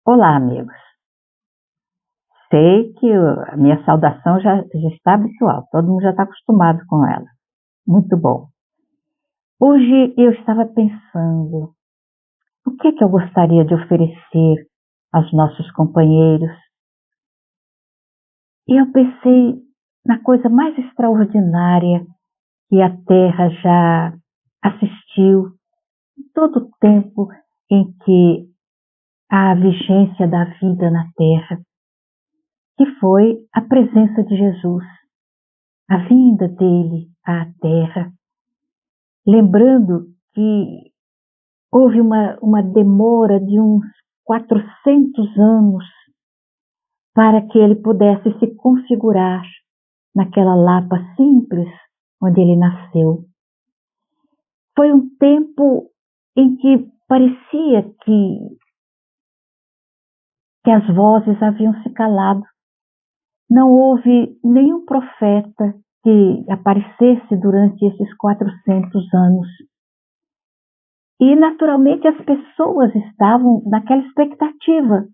Olá, amigos. Sei que a minha saudação já está habitual, todo mundo já está acostumado com ela. Muito bom. Hoje eu estava pensando, o que é que eu gostaria de oferecer aos nossos companheiros? E eu pensei na coisa mais extraordinária que a Terra já assistiu em todo o tempo em que há a vigência da vida na Terra, que foi a presença de Jesus, a vinda dele à Terra. Lembrando que houve uma demora de uns 400 anos para que ele pudesse se configurar naquela lapa simples onde ele nasceu. Foi um tempo em que parecia que as vozes haviam se calado. Não houve nenhum profeta que aparecesse durante esses 400 anos. E, naturalmente, as pessoas estavam naquela expectativa,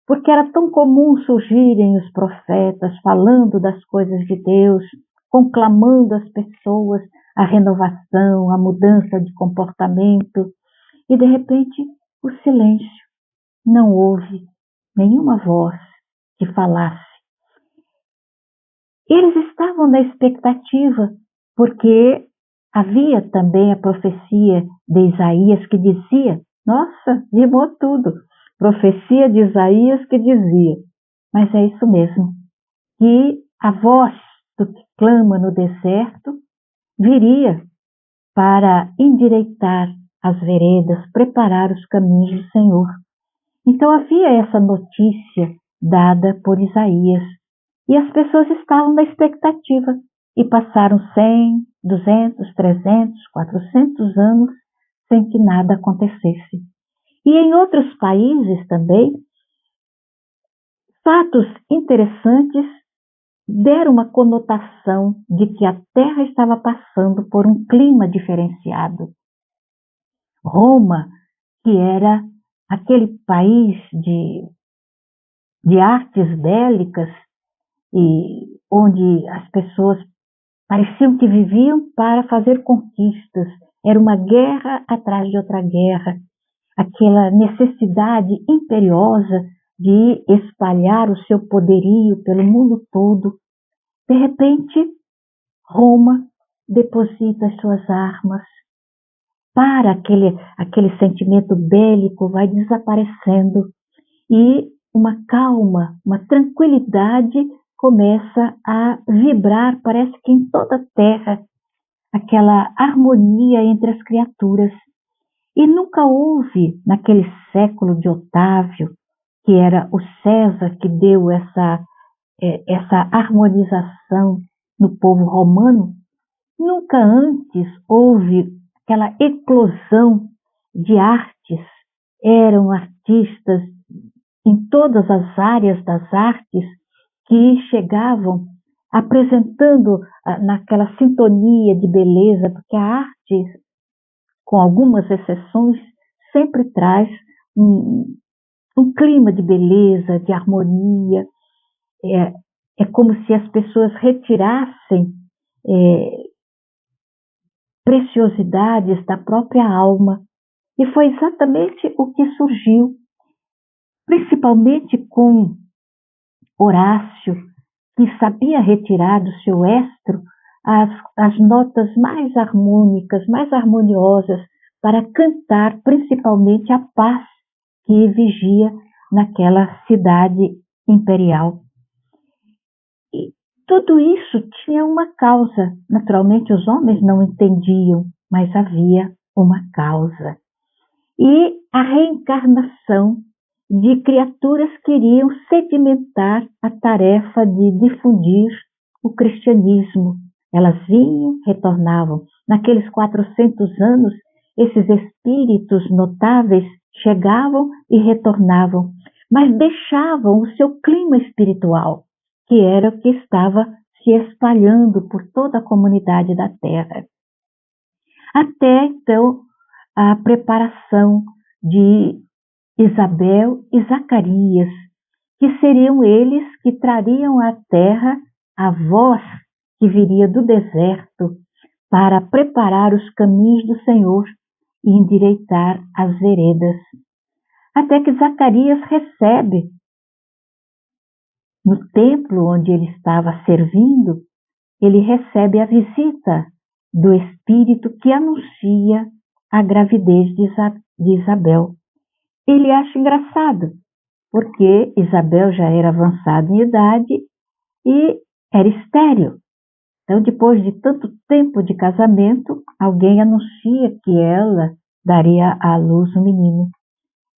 porque era tão comum surgirem os profetas falando das coisas de Deus, conclamando as pessoas a renovação, a mudança de comportamento, e, de repente, o silêncio. Não houve nenhuma voz que falasse. Eles estavam na expectativa, porque havia também a profecia de Isaías que dizia, nossa, rimou tudo, profecia de Isaías que dizia, mas é isso mesmo, que a voz do que clama no deserto viria para endireitar as veredas, preparar os caminhos do Senhor. Então havia essa notícia dada por Isaías, e as pessoas estavam na expectativa, e passaram 100, 200, 300, 400 anos sem que nada acontecesse. E em outros países também, fatos interessantes deram uma conotação de que a Terra estava passando por um clima diferenciado. Roma, que era aquele país de artes bélicas, e onde as pessoas pareciam que viviam para fazer conquistas. Era uma guerra atrás de outra guerra, aquela necessidade imperiosa de espalhar o seu poderio pelo mundo todo. De repente, Roma deposita as suas armas. Para aquele sentimento bélico vai desaparecendo e uma calma, uma tranquilidade começa a vibrar, parece que em toda a terra, aquela harmonia entre as criaturas. E nunca houve, naquele século de Otávio, que era o César que deu essa harmonização no povo romano, nunca antes houve aquela eclosão de artes. Eram artistas em todas as áreas das artes que chegavam apresentando naquela sintonia de beleza, porque a arte, com algumas exceções, sempre traz um clima de beleza, de harmonia. É como se as pessoas retirassem preciosidades da própria alma. E foi exatamente o que surgiu, principalmente com Horácio, que sabia retirar do seu estro as notas mais harmônicas, mais harmoniosas, para cantar principalmente a paz que vigia naquela cidade imperial. E tudo isso tinha uma causa. Naturalmente os homens não entendiam, mas havia uma causa. E a reencarnação de criaturas que iriam sedimentar a tarefa de difundir o cristianismo. Elas vinham, retornavam. Naqueles 400 anos, esses espíritos notáveis chegavam e retornavam, mas deixavam o seu clima espiritual, que era o que estava se espalhando por toda a comunidade da Terra. Até, então, a preparação de Isabel e Zacarias, que seriam eles que trariam à terra a voz que viria do deserto para preparar os caminhos do Senhor e endireitar as veredas. Até que Zacarias recebe, no templo onde ele estava servindo, ele recebe a visita do Espírito que anuncia a gravidez de Isabel. Ele acha engraçado, porque Isabel já era avançada em idade e era estéril. Então, depois de tanto tempo de casamento, alguém anuncia que ela daria à luz um menino.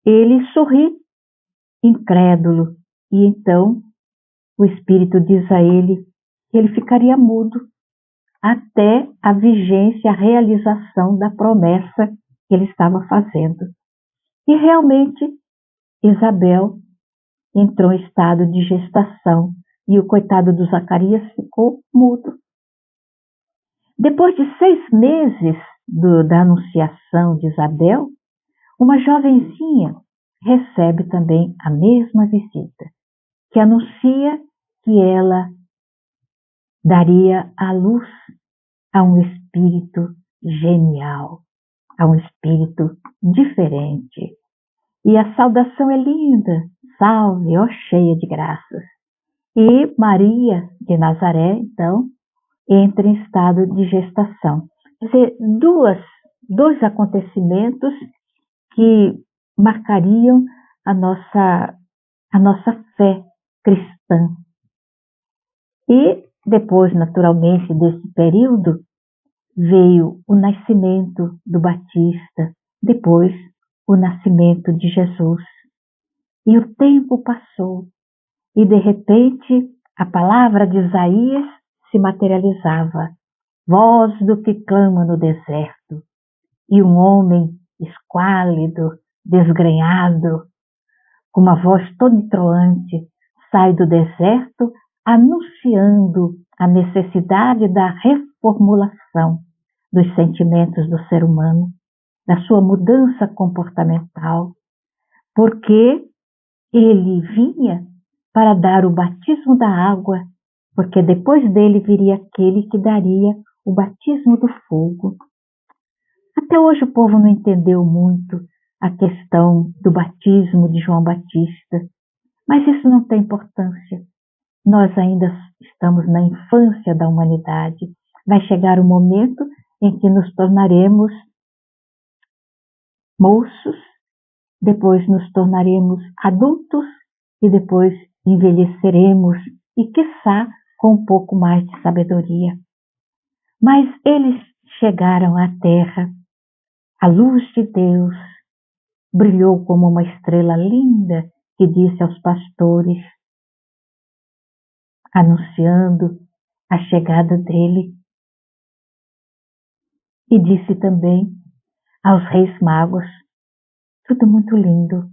Ele sorri, incrédulo, e então o Espírito diz a ele que ele ficaria mudo até a vigência, a realização da promessa que ele estava fazendo. E realmente, Isabel entrou em estado de gestação e o coitado do Zacarias ficou mudo. Depois de 6 meses da anunciação de Isabel, uma jovenzinha recebe também a mesma visita, que anuncia que ela daria à luz a um espírito genial, a um espírito diferente. E a saudação é linda, salve, ó cheia de graças. E Maria de Nazaré, então, entra em estado de gestação. Quer dizer, dois acontecimentos que marcariam a nossa fé cristã. E depois, naturalmente, desse período, veio o nascimento do Batista, depois o nascimento de Jesus. E o tempo passou, e de repente a palavra de Isaías se materializava. Voz do que clama no deserto, e um homem esquálido, desgrenhado, com uma voz toda entroante, sai do deserto anunciando a necessidade da reformulação dos sentimentos do ser humano, da sua mudança comportamental, porque ele vinha para dar o batismo da água, porque depois dele viria aquele que daria o batismo do fogo. Até hoje o povo não entendeu muito a questão do batismo de João Batista, mas isso não tem importância. Nós ainda estamos na infância da humanidade. Vai chegar o momento em que nos tornaremos moços, depois nos tornaremos adultos e depois envelheceremos e, quiçá, com um pouco mais de sabedoria. Mas eles chegaram à terra. A luz de Deus brilhou como uma estrela linda que disse aos pastores, anunciando a chegada dele. E disse também aos reis magos, tudo muito lindo.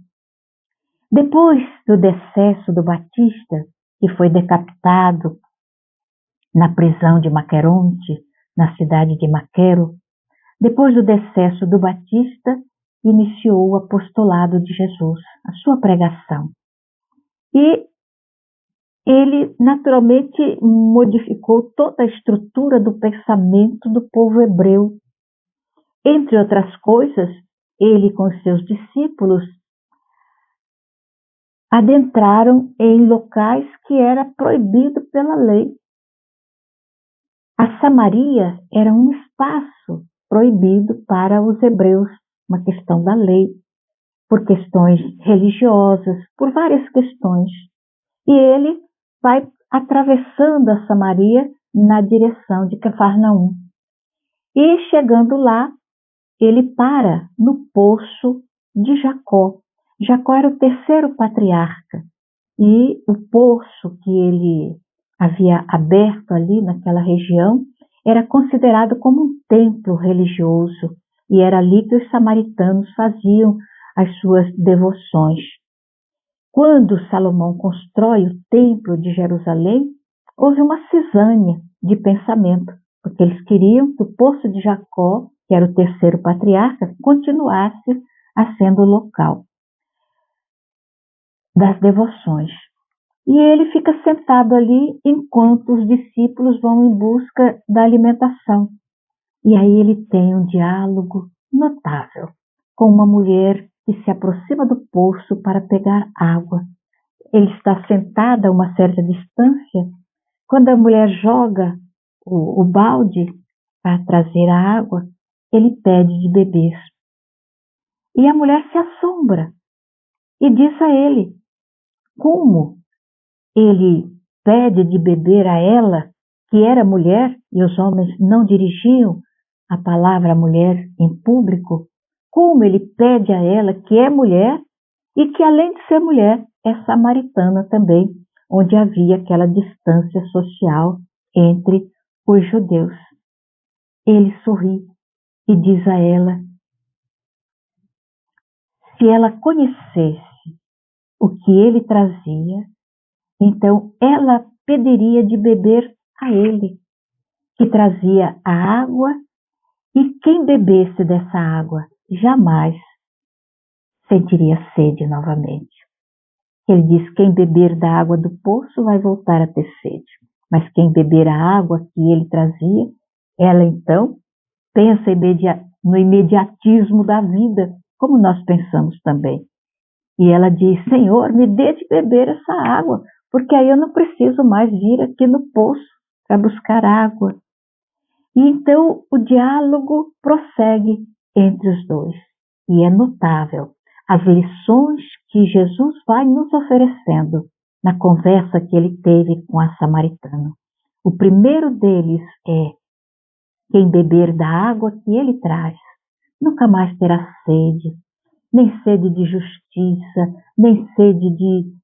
Depois do decesso do Batista, que foi decapitado na prisão de Maqueronte, na cidade de Maquero, depois do decesso do Batista, iniciou o apostolado de Jesus, a sua pregação. E ele, naturalmente, modificou toda a estrutura do pensamento do povo hebreu. Entre outras coisas, ele com os seus discípulos adentraram em locais que era proibido pela lei. A Samaria era um espaço proibido para os hebreus, uma questão da lei, por questões religiosas, por várias questões. E ele vai atravessando a Samaria na direção de Cafarnaum. E chegando lá, ele para no poço de Jacó. Jacó era o terceiro patriarca. E o poço que ele havia aberto ali naquela região era considerado como um templo religioso. E era ali que os samaritanos faziam as suas devoções. Quando Salomão constrói o templo de Jerusalém, houve uma cisânia de pensamento, porque eles queriam que o poço de Jacó, que era o terceiro patriarca, continuasse a sendo o local. das devoções. E ele fica sentado ali enquanto os discípulos vão em busca da alimentação. E aí ele tem um diálogo notável com uma mulher que se aproxima do poço para pegar água. Ele está sentado a uma certa distância. Quando a mulher joga o balde para trazer a água, ele pede de beber. E a mulher se assombra e diz a ele como ele pede de beber a ela, que era mulher, e os homens não dirigiam a palavra mulher em público, como ele pede a ela, que é mulher, e que além de ser mulher, é samaritana também, onde havia aquela distância social entre os judeus. Ele sorri e diz a ela, se ela conhecesse o que ele trazia, então ela pediria de beber a ele, que trazia a água, e quem bebesse dessa água jamais sentiria sede novamente. Ele diz, quem beber da água do poço vai voltar a ter sede, mas quem beber a água que ele trazia, ela então pensa no imediatismo da vida, como nós pensamos também. E ela diz, Senhor, me dê de beber essa água, porque aí eu não preciso mais vir aqui no poço para buscar água. E então o diálogo prossegue entre os dois. E é notável as lições que Jesus vai nos oferecendo na conversa que ele teve com a samaritana. O primeiro deles é, quem beber da água que ele traz, nunca mais terá sede, nem sede de justiça, nem sede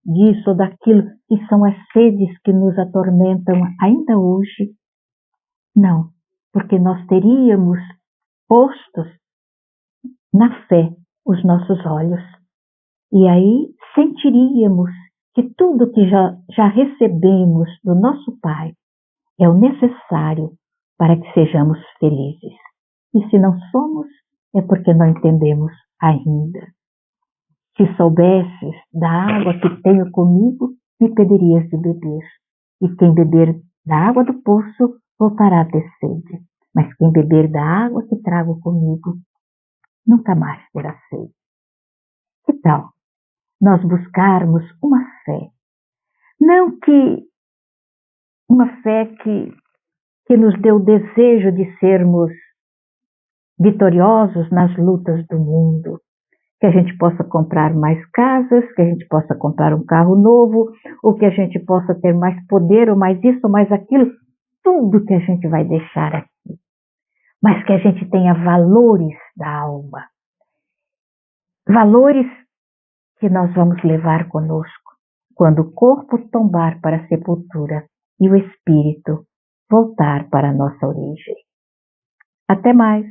disso ou daquilo, que são as sedes que nos atormentam ainda hoje. Não, porque nós teríamos postos na fé os nossos olhos. E aí sentiríamos que tudo que já recebemos do nosso Pai é o necessário para que sejamos felizes. E se não somos, é porque não entendemos ainda. Se soubesses da água que tenho comigo, me pedirias de beber. E quem beber da água do poço, voltará a ter sede. Mas quem beber da água que trago comigo, nunca mais terá sede. Que tal nós buscarmos uma fé? Não que uma fé que nos dê o desejo de sermos vitoriosos nas lutas do mundo, que a gente possa comprar mais casas, que a gente possa comprar um carro novo, ou que a gente possa ter mais poder, ou mais isso, ou mais aquilo, tudo que a gente vai deixar aqui. Mas que a gente tenha valores da alma, valores que nós vamos levar conosco quando o corpo tombar para a sepultura e o espírito voltar para a nossa origem. Até mais!